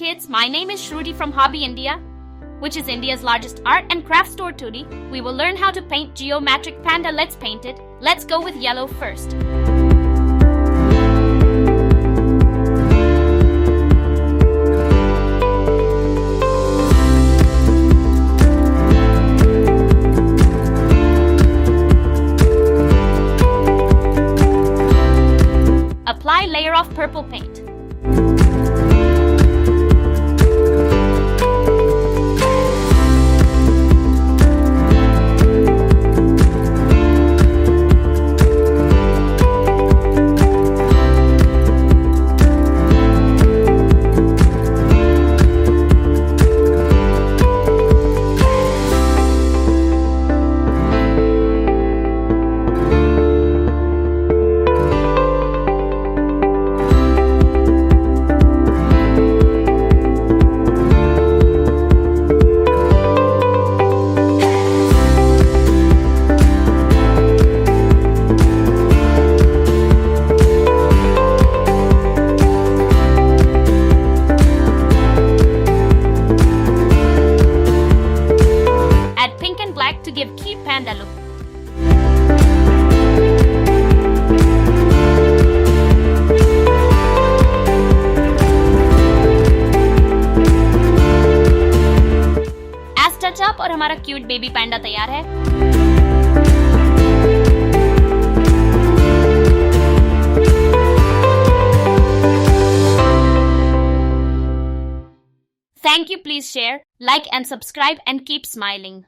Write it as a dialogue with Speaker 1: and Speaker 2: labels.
Speaker 1: kids, my name is Shruti from Hobby India, which is India's largest art and craft store today. We will learn how to paint Geometric Panda. Let's paint it. Let's go with yellow first. Apply layer of purple paint. To give cute panda look. As touch up और हमारा cute baby पैंडा तैयार है। Thank you. Please share, like and subscribe and keep smiling.